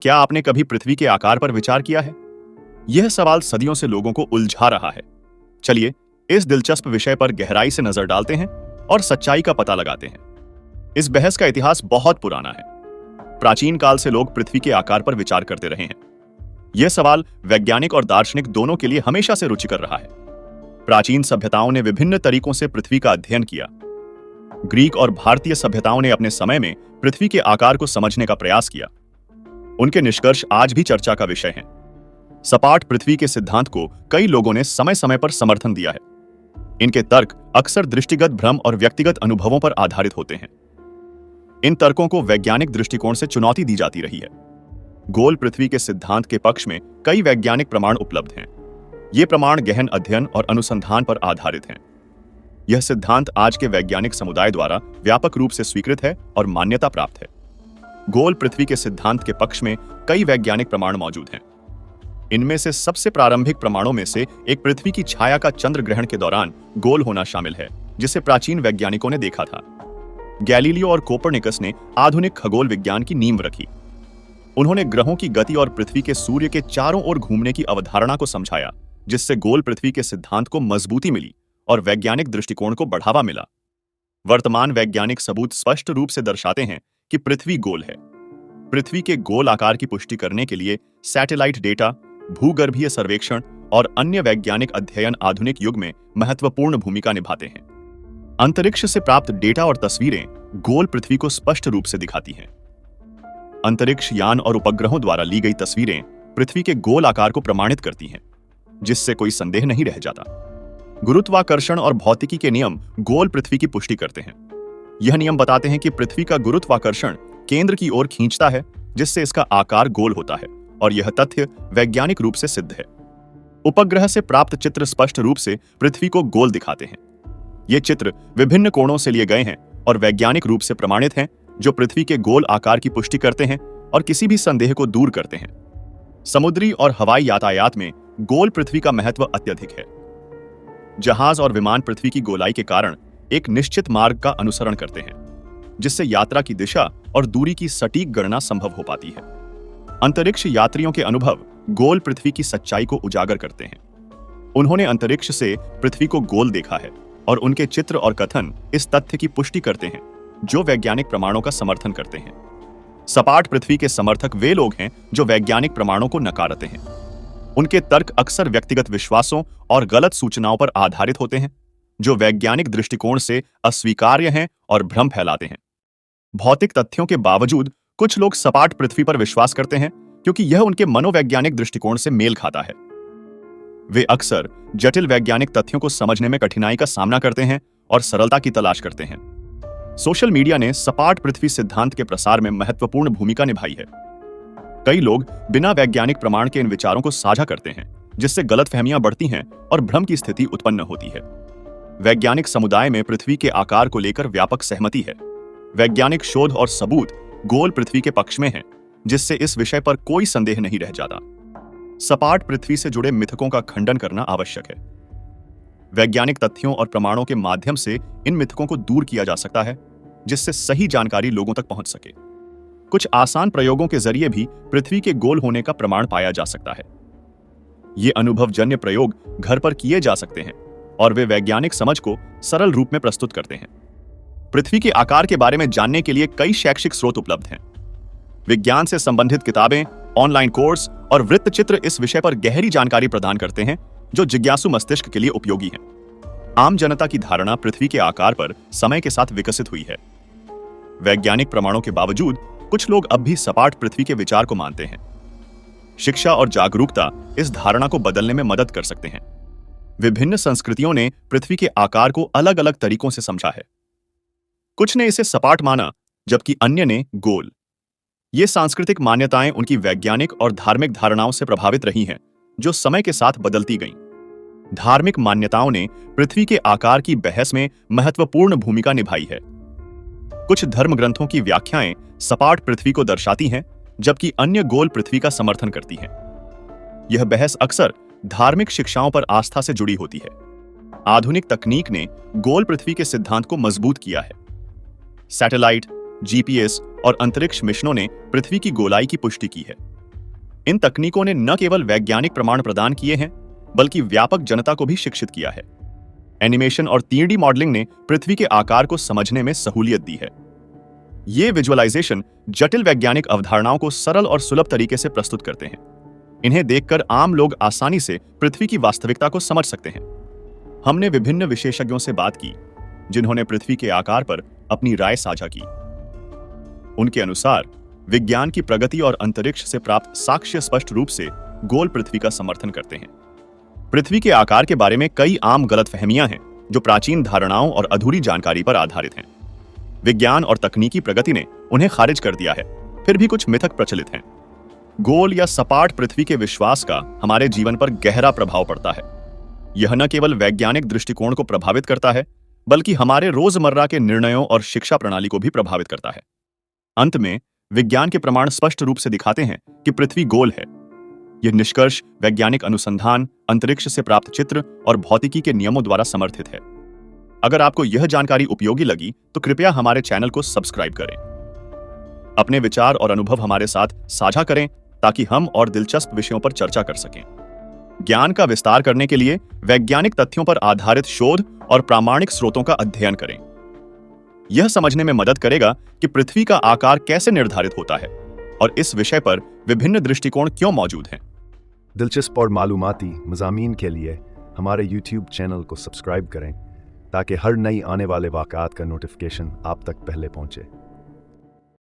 क्या आपने कभी पृथ्वी के आकार पर विचार किया है? यह सवाल सदियों से लोगों को उलझा रहा है। चलिए इस दिलचस्प विषय पर गहराई से नजर डालते हैं और सच्चाई का पता लगाते हैं। इस बहस का इतिहास बहुत पुराना है। प्राचीन काल से लोग पृथ्वी के आकार पर विचार करते रहे हैं। यह सवाल वैज्ञानिक और दार्शनिक दोनों के लिए हमेशा से रुचिकर रहा है। प्राचीन सभ्यताओं ने विभिन्न तरीकों से पृथ्वी का अध्ययन किया। ग्रीक और भारतीय सभ्यताओं ने अपने समय में पृथ्वी के आकार को समझने का प्रयास किया। उनके निष्कर्ष आज भी चर्चा का विषय हैं। सपाट पृथ्वी के सिद्धांत को कई लोगों ने समय समय पर समर्थन दिया है। इनके तर्क अक्सर दृष्टिगत भ्रम और व्यक्तिगत अनुभवों पर आधारित होते हैं। इन तर्कों को वैज्ञानिक दृष्टिकोण से चुनौती दी जाती रही है। गोल पृथ्वी के सिद्धांत के पक्ष में कई वैज्ञानिक प्रमाण उपलब्ध हैं। ये प्रमाण गहन अध्ययन और अनुसंधान पर आधारित हैं। यह सिद्धांत आज के वैज्ञानिक समुदाय द्वारा व्यापक रूप से स्वीकृत है और मान्यता प्राप्त है। गोल पृथ्वी के सिद्धांत के पक्ष में कई वैज्ञानिक प्रमाण मौजूद हैं। इनमें से सबसे प्रारंभिक प्रमाणों में से एक पृथ्वी की छाया का चंद्र ग्रहण के दौरान गोल होना शामिल है, जिसे प्राचीन वैज्ञानिकों ने देखा था। गैलीलियो और कोपरनिकस ने आधुनिक खगोल विज्ञान की नींव रखी। उन्होंने ग्रहों की गति और पृथ्वी के सूर्य के चारों ओर घूमने की अवधारणा को समझाया, जिससे गोल पृथ्वी के सिद्धांत को मजबूती मिली और वैज्ञानिक दृष्टिकोण को बढ़ावा मिला। वर्तमान वैज्ञानिक सबूत स्पष्ट रूप से दर्शाते हैं कि पृथ्वी गोल है। पृथ्वी के गोल आकार की पुष्टि करने के लिए सैटेलाइट डेटा, भूगर्भीय सर्वेक्षण और अन्य वैज्ञानिक अध्ययन आधुनिक युग में महत्वपूर्ण भूमिका निभाते हैं। अंतरिक्ष से प्राप्त डेटा और तस्वीरें गोल पृथ्वी को स्पष्ट रूप से दिखाती हैं। अंतरिक्ष यान और उपग्रहों द्वारा ली गई तस्वीरें पृथ्वी के गोल आकार को प्रमाणित करती हैं, जिससे कोई संदेह नहीं रह जाता। गुरुत्वाकर्षण और भौतिकी के नियम गोल पृथ्वी की पुष्टि करते हैं। यह नियम बताते हैं कि पृथ्वी का गुरुत्वाकर्षण केंद्र की ओर खींचता है, जिससे इसका आकार गोल होता है, और यह तथ्य वैज्ञानिक रूप से सिद्ध है। उपग्रह से प्राप्त चित्र स्पष्ट रूप से पृथ्वी को गोल दिखाते हैं। ये चित्र विभिन्न कोणों से लिए गए हैं और वैज्ञानिक रूप से प्रमाणित हैं, जो पृथ्वी के गोल आकार की पुष्टि करते हैं और किसी भी संदेह को दूर करते हैं। समुद्री और हवाई यातायात में गोल पृथ्वी का महत्व अत्यधिक है। जहाज और विमान पृथ्वी की गोलाई के कारण एक निश्चित मार्ग का अनुसरण करते हैं, जिससे यात्रा की दिशा और दूरी की सटीक गणना संभव हो पाती है। अंतरिक्ष यात्रियों के अनुभव गोल पृथ्वी की सच्चाई को उजागर करते हैं। उन्होंने अंतरिक्ष से पृथ्वी को गोल देखा है और उनके चित्र और कथन इस तथ्य की पुष्टि करते हैं, जो वैज्ञानिक प्रमाणों का समर्थन करते हैं। सपाट पृथ्वी के समर्थक वे लोग हैं जो वैज्ञानिक प्रमाणों को नकारते हैं। उनके तर्क अक्सर व्यक्तिगत विश्वासों और गलत सूचनाओं पर आधारित होते हैं, जो वैज्ञानिक दृष्टिकोण से अस्वीकार्य हैं और भ्रम फैलाते हैं। भौतिक तथ्यों के बावजूद कुछ लोग सपाट पृथ्वी पर विश्वास करते हैं, क्योंकि यह उनके मनोवैज्ञानिक दृष्टिकोण से मेल खाता है। वे अक्सर जटिल वैज्ञानिक तथ्यों को समझने में कठिनाई का सामना करते हैं और सरलता की तलाश करते हैं। सोशल मीडिया ने सपाट पृथ्वी सिद्धांत के प्रसार में महत्वपूर्ण भूमिका निभाई है। कई लोग बिना वैज्ञानिक प्रमाण के इन विचारों को साझा करते हैं, जिससे गलतफहमियां बढ़ती हैं और भ्रम की स्थिति उत्पन्न होती है। वैज्ञानिक समुदाय में पृथ्वी के आकार को लेकर व्यापक सहमति है। वैज्ञानिक शोध और सबूत गोल पृथ्वी के पक्ष में हैं, जिससे इस विषय पर कोई संदेह नहीं रह जाता। सपाट पृथ्वी से जुड़े मिथकों का खंडन करना आवश्यक है। वैज्ञानिक तथ्यों और प्रमाणों के माध्यम से इन मिथकों को दूर किया जा सकता है, जिससे सही जानकारी लोगों तक पहुंच सके। कुछ आसान प्रयोगों के जरिए भी पृथ्वी के गोल होने का प्रमाण पाया जा सकता है। ये अनुभवजन्य प्रयोग घर पर किए जा सकते हैं और वे वैज्ञानिक समझ को सरल रूप में प्रस्तुत करते हैं। पृथ्वी के आकार के बारे में जानने के लिए कई शैक्षिक स्रोत उपलब्ध हैं। विज्ञान से संबंधित किताबें, ऑनलाइन कोर्स और वृत्तचित्र इस विषय पर गहरी जानकारी प्रदान करते हैं, जो जिज्ञासु मस्तिष्क के लिए उपयोगी हैं। आम जनता की धारणा पृथ्वी के आकार पर समय के साथ विकसित हुई है। वैज्ञानिक प्रमाणों के बावजूद कुछ लोग अब भी सपाट पृथ्वी के विचार को मानते हैं। शिक्षा और जागरूकता इस धारणा को बदलने में मदद कर सकते हैं। विभिन्न संस्कृतियों ने पृथ्वी के आकार को अलग अलग तरीकों से समझा है। कुछ ने इसे सपाट माना, जबकि अन्य ने गोल। ये सांस्कृतिक मान्यताएं उनकी वैज्ञानिक और धार्मिक धारणाओं से प्रभावित रही हैं, जो समय के साथ बदलती गईं। धार्मिक मान्यताओं ने पृथ्वी के आकार की बहस में महत्वपूर्ण भूमिका निभाई है। कुछ धर्म ग्रंथों की व्याख्याएं सपाट पृथ्वी को दर्शाती हैं, जबकि अन्य गोल पृथ्वी का समर्थन करती हैं। यह बहस अक्सर धार्मिक शिक्षाओं पर आस्था से जुड़ी होती है। आधुनिक तकनीक ने गोल पृथ्वी के सिद्धांत को मजबूत किया है। सैटेलाइट, जीपीएस और अंतरिक्ष मिशनों ने पृथ्वी की गोलाई की पुष्टि की है। इन तकनीकों ने न केवल वैज्ञानिक प्रमाण प्रदान किए हैं, बल्कि व्यापक जनता को भी शिक्षित किया है। एनिमेशन और 3D मॉडलिंग ने पृथ्वी के आकार को समझने में सहूलियत दी है। ये विजुअलाइजेशन जटिल वैज्ञानिक अवधारणाओं को सरल और सुलभ तरीके से प्रस्तुत करते हैं। इन्हें देखकर आम लोग आसानी से पृथ्वी की वास्तविकता को समझ सकते हैं। हमने विभिन्न विशेषज्ञों से बात की, जिन्होंने पृथ्वी के आकार पर अपनी राय साझा की। उनके अनुसार विज्ञान की प्रगति और अंतरिक्ष से प्राप्त साक्ष्य स्पष्ट रूप से गोल पृथ्वी का समर्थन करते हैं। पृथ्वी के आकार के बारे में कई आम गलतफहमियां हैं, जो प्राचीन धारणाओं और अधूरी जानकारी पर आधारित हैं। विज्ञान और तकनीकी प्रगति ने उन्हें खारिज कर दिया है, फिर भी कुछ मिथक प्रचलित हैं। गोल या सपाट पृथ्वी के विश्वास का हमारे जीवन पर गहरा प्रभाव पड़ता है। यह न केवल वैज्ञानिक दृष्टिकोण को प्रभावित करता है, बल्कि हमारे रोजमर्रा के निर्णयों और शिक्षा प्रणाली को भी प्रभावित करता है। अंत में विज्ञान के प्रमाण स्पष्ट रूप से दिखाते हैं कि पृथ्वी गोल है। यह निष्कर्ष वैज्ञानिक अनुसंधान, अंतरिक्ष से प्राप्त चित्र और भौतिकी के नियमों द्वारा समर्थित है। अगर आपको यह जानकारी उपयोगी लगी तो कृपया हमारे चैनल को सब्सक्राइब करें। अपने विचार और अनुभव हमारे साथ साझा करें, ताकि हम और दिलचस्प विषयों पर चर्चा कर सकें। ज्ञान का विस्तार करने के लिए वैज्ञानिक तथ्यों पर आधारित शोध और प्रामाणिक स्रोतों का अध्ययन करें। यह समझने में मदद करेगा कि पृथ्वी का आकार कैसे निर्धारित होता है और इस विषय पर विभिन्न दृष्टिकोण क्यों मौजूद हैं। दिलचस्प और मालूमाती मज़ामीन के लिए हमारे YouTube चैनल को सब्सक्राइब करें, ताकि हर नई आने वाले वाक़यात का नोटिफिकेशन आप तक पहले पहुंचे।